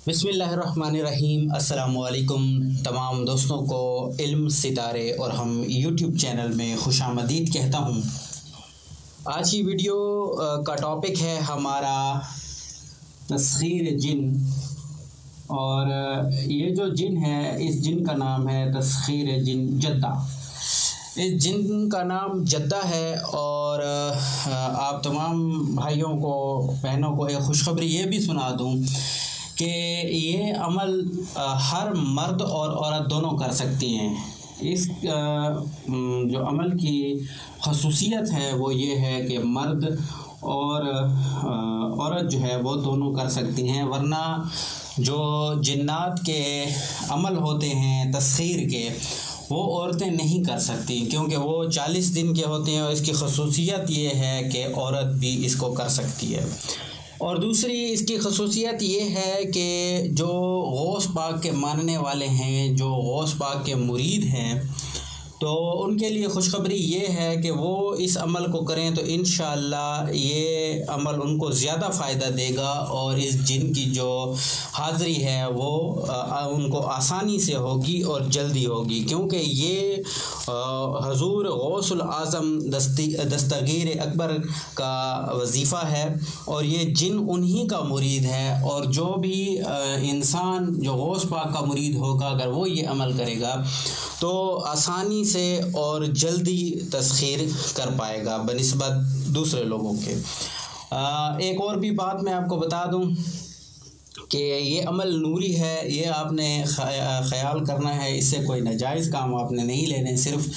بسم اللہ الرحمن الرحیم۔ السلام علیکم تمام دوستوں کو علم ستارے اور ہم یوٹیوب چینل میں خوش آمدید کہتا ہوں۔ آج کی ویڈیو کا ٹاپک ہے ہمارا تسخیر جن، اور یہ جو جن ہے اس جن کا نام ہے تسخیر جن جدہ۔ اس جن کا نام جدہ ہے، اور آپ تمام بھائیوں کو بہنوں کو ایک خوشخبری یہ بھی سنا دوں کہ یہ عمل ہر مرد اور عورت دونوں کر سکتی ہیں۔ اس جو عمل کی خصوصیت ہے وہ یہ ہے کہ مرد اور عورت جو ہے وہ دونوں کر سکتی ہیں، ورنہ جو جنات کے عمل ہوتے ہیں تسخیر کے وہ عورتیں نہیں کر سکتی، کیونکہ وہ 40 دن کے ہوتے ہیں، اور اس کی خصوصیت یہ ہے کہ عورت بھی اس کو کر سکتی ہے۔ اور دوسری اس کی خصوصیت یہ ہے کہ جو غوث پاک کے ماننے والے ہیں، جو غوث پاک کے مرید ہیں، تو ان کے لیے خوشخبری یہ ہے کہ وہ اس عمل کو کریں تو انشاءاللہ یہ عمل ان کو زیادہ فائدہ دے گا، اور اس جن کی جو حاضری ہے وہ ان کو آسانی سے ہوگی اور جلدی ہوگی، کیونکہ یہ حضور غوث العظم دستگیر اکبر کا وظیفہ ہے، اور یہ جن انہی کا مرید ہے۔ اور جو بھی انسان جو غوث پاک کا مرید ہوگا، اگر وہ یہ عمل کرے گا تو آسانی سے اور جلدی تسخیر کر پائے گا بنسبت دوسرے لوگوں کے۔ ایک اور بھی بات میں آپ کو بتا دوں کہ یہ عمل نوری ہے، یہ آپ نے خیال کرنا ہے، اس سے کوئی ناجائز کام آپ نے نہیں لینے، صرف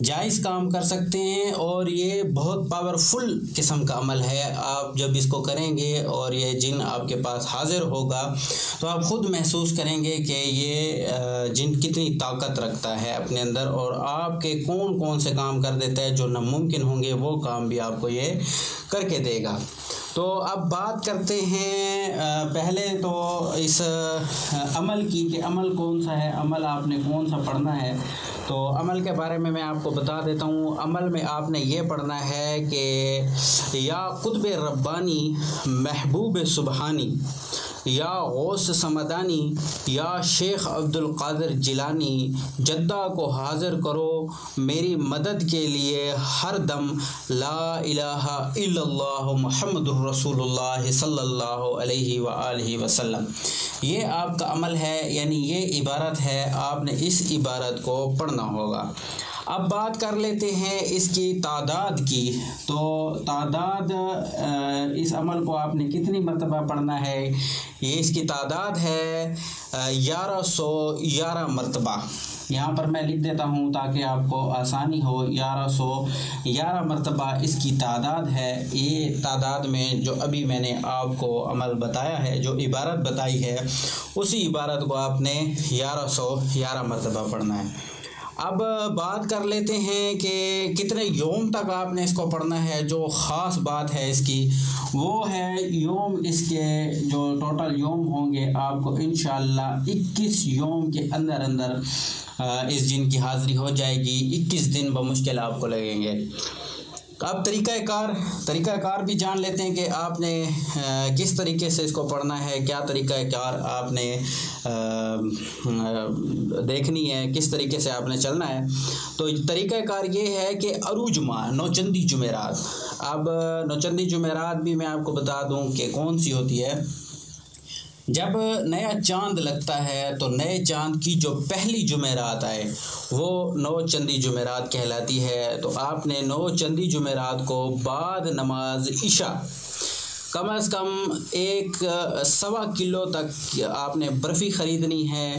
جائز کام کر سکتے ہیں، اور یہ بہت پاورفل قسم کا عمل ہے۔ آپ جب اس کو کریں گے اور یہ جن آپ کے پاس حاضر ہوگا تو آپ خود محسوس کریں گے کہ یہ جن کتنی طاقت رکھتا ہے اپنے اندر، اور آپ کے کون کون سے کام کر دیتا ہے جو ناممکن ہوں گے وہ کام بھی آپ کو یہ کر کے دے گا۔ تو اب بات کرتے ہیں پہلے تو اس عمل کی کہ عمل کون سا ہے، عمل آپ نے کون سا پڑھنا ہے۔ تو عمل کے بارے میں آپ کو بتا دیتا ہوں۔ عمل میں آپ نے یہ پڑھنا ہے کہ یا قطب ربانی محبوب سبحانی، یا غوث سمدانی، یا شیخ عبد القادر جیلانی، جدہ کو حاضر کرو میری مدد کے لیے ہر دم، لا الہ الا اللہ محمد الرسول اللہ صلی اللہ علیہ وآلہ وسلم۔ یہ آپ کا عمل ہے، یعنی یہ عبارت ہے، آپ نے اس عبارت کو پڑھنا ہوگا۔ اب بات کر لیتے ہیں اس کی تعداد کی۔ تو تعداد اس عمل کو آپ نے کتنی مرتبہ پڑھنا ہے، یہ اس کی تعداد ہے 1111 مرتبہ۔ یہاں پر میں لکھ دیتا ہوں تاکہ آپ کو آسانی ہو۔ 1111 مرتبہ اس کی تعداد ہے۔ یہ تعداد میں جو ابھی میں نے آپ کو عمل بتایا ہے، جو عبارت بتائی ہے، اسی عبارت کو آپ نے 1111 مرتبہ پڑھنا ہے۔ اب بات کر لیتے ہیں کہ کتنے یوم تک آپ نے اس کو پڑھنا ہے۔ جو خاص بات ہے اس کی وہ ہے یوم، اس کے جو ٹوٹل یوم ہوں گے آپ کو انشاءاللہ 21 یوم کے اندر اس جن کی حاضری ہو جائے گی۔ 21 دن بمشکل آپ کو لگیں گے۔ اب طریقہ کار بھی جان لیتے ہیں کہ آپ نے کس طریقے سے اس کو پڑھنا ہے، کیا طریقہ کار آپ نے دیکھنی ہے، کس طریقے سے آپ نے چلنا ہے۔ تو طریقہ کار یہ ہے کہ عروج ماہ نوچندی جمعرات، اب نوچندی جمعرات بھی میں آپ کو بتا دوں کہ کون سی ہوتی ہے۔ جب نیا چاند لگتا ہے تو نئے چاند کی جو پہلی جمعرات آئے وہ نو چندی جمعرات کہلاتی ہے۔ تو آپ نے نو چندی جمعرات کو بعد نماز عشاء کم از کم 1.25 کلو تک آپ نے برفی خریدنی ہے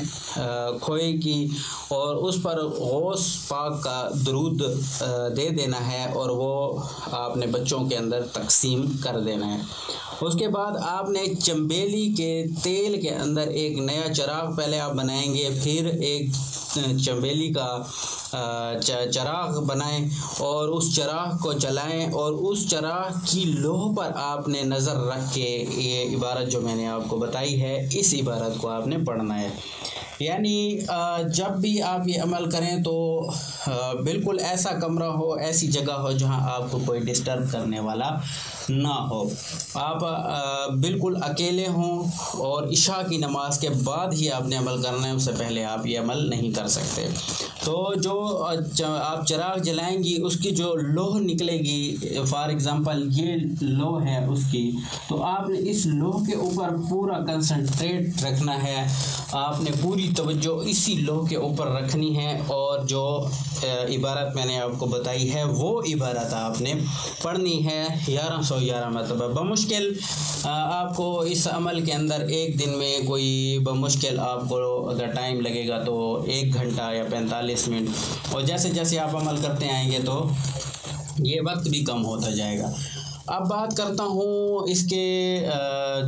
کھوئے کی، اور اس پر غوث پاک کا درود دے دینا ہے، اور وہ آپ نے بچوں کے اندر تقسیم کر دینا ہے۔ اس کے بعد آپ نے چنبیلی کے تیل کے اندر ایک نیا چراغ پہلے آپ بنائیں گے، پھر ایک چنبیلی کا چراغ بنائیں اور اس چراغ کو جلائیں، اور اس چراغ کی لوہ پر آپ نے نظر رکھ کے یہ عبارت جو میں نے آپ کو بتائی ہے، اس عبارت کو آپ نے پڑھنا ہے۔ یعنی جب بھی آپ یہ عمل کریں تو بالکل ایسا کمرہ ہو، ایسی جگہ ہو جہاں آپ کو کوئی ڈسٹرب کرنے والا نہ ہو، آپ بالکل اکیلے ہوں اور عشاء کی نماز کے بعد ہی آپ نے عمل کرنا ہے، اس سے پہلے آپ یہ عمل نہیں کر سکتے۔ تو جو آپ چراغ جلائیں گی اس کی جو لوح نکلے گی، فار ایگزامپل یہ لوح ہے اس کی، تو آپ نے اس لوح کے اوپر پورا کنسنٹریٹ رکھنا ہے، آپ نے پوری توجہ اسی لوح کے اوپر رکھنی ہے، اور جو عبارت میں نے آپ کو بتائی ہے وہ عبارت آپ نے پڑھنی ہے 1111 مرتبہ۔ بمشکل آپ کو اس عمل کے اندر ایک دن میں کوئی بمشکل آپ کو اگر ٹائم لگے گا تو 1 گھنٹہ یا 45 منٹ، اور جیسے جیسے آپ عمل کرتے آئیں گے تو یہ وقت بھی کم ہوتا جائے گا۔ اب بات کرتا ہوں اس کے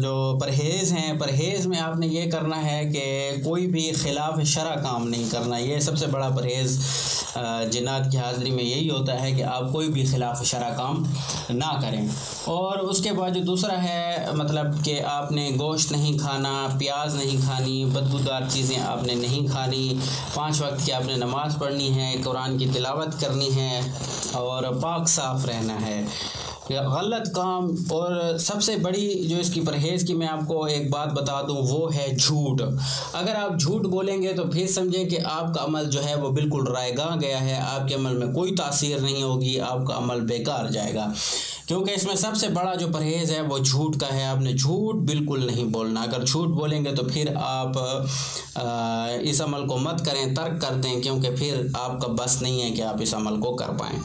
جو پرہیز ہیں۔ پرہیز میں آپ نے یہ کرنا ہے کہ کوئی بھی خلاف شرع کام نہیں کرنا، یہ سب سے بڑا پرہیز جنات کی حاضری میں یہی ہوتا ہے کہ آپ کوئی بھی خلاف شرع کام نہ کریں۔ اور اس کے بعد جو دوسرا ہے مطلب کہ آپ نے گوشت نہیں کھانا، پیاز نہیں کھانی، بدبودار چیزیں آپ نے نہیں کھانی، 5 وقت کی آپ نے نماز پڑھنی ہے، قرآن کی تلاوت کرنی ہے، اور پاک صاف رہنا ہے۔ غلط کام اور سب سے بڑی جو اس کی پرہیز کی میں آپ کو ایک بات بتا دوں وہ ہے جھوٹ۔ اگر آپ جھوٹ بولیں گے تو پھر سمجھیں کہ آپ کا عمل جو ہے وہ بالکل رائگاں گیا ہے، آپ کے عمل میں کوئی تاثیر نہیں ہوگی، آپ کا عمل بیکار جائے گا، کیونکہ اس میں سب سے بڑا جو پرہیز ہے وہ جھوٹ کا ہے۔ آپ نے جھوٹ بالکل نہیں بولنا، اگر جھوٹ بولیں گے تو پھر آپ اس عمل کو مت کریں، ترک کر دیں، کیونکہ پھر آپ کا بس نہیں ہے کہ آپ اس عمل کو کر پائیں۔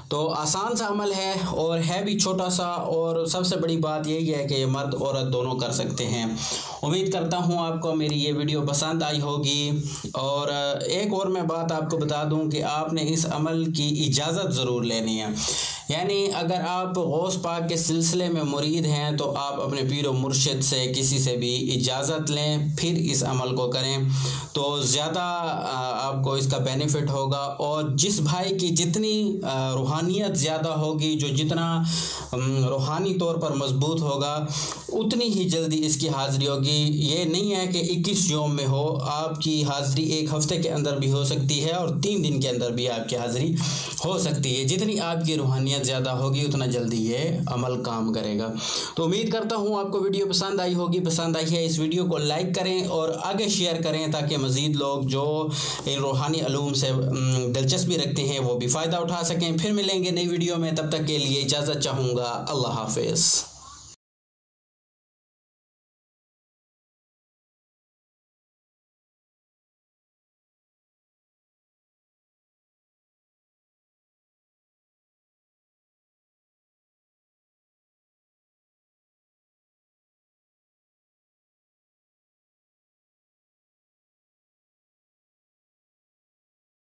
تو آسان سا عمل ہے اور ہے بھی چھوٹا سا، اور سب سے بڑی بات یہی ہے کہ یہ مرد عورت دونوں کر سکتے ہیں۔ امید کرتا ہوں آپ کو میری یہ ویڈیو پسند آئی ہوگی، اور ایک اور میں بات آپ کو بتا دوں کہ آپ نے اس عمل کی اجازت ضرور لینی ہے، یعنی اگر آپ غوث پاک کے سلسلے میں مرید ہیں تو آپ اپنے پیر و مرشد سے کسی سے بھی اجازت لیں، پھر اس عمل کو کریں تو زیادہ آپ کو اس کا بینیفٹ ہوگا۔ اور جس بھائی کی جتنی روحانیت زیادہ ہوگی، جو جتنا روحانی طور پر مضبوط ہوگا، اتنی ہی جلدی اس کی حاضری ہوگی۔ یہ نہیں ہے کہ 21 یوم میں ہو، آپ کی حاضری 1 ہفتے کے اندر بھی ہو سکتی ہے، اور 3 دن کے اندر بھی آپ کی حاضری ہو سکتی ہے۔ جتنی آپ کی روحانیت زیادہ ہوگی اتنا جلدی یہ عمل کام کرے گا۔ تو امید کرتا ہوں آپ کو ویڈیو پسند آئی ہوگی۔ پسند آئی ہے اس ویڈیو کو لائک کریں اور آگے شیئر کریں، تاکہ مزید لوگ جو ان روحانی علوم سے دلچسپی رکھتے ہیں وہ بھی فائدہ اٹھا سکیں۔ پھر ملیں گے نئی ویڈیو میں، تب تک کے لیے اجازت چاہوں گا۔ اللہ حافظ۔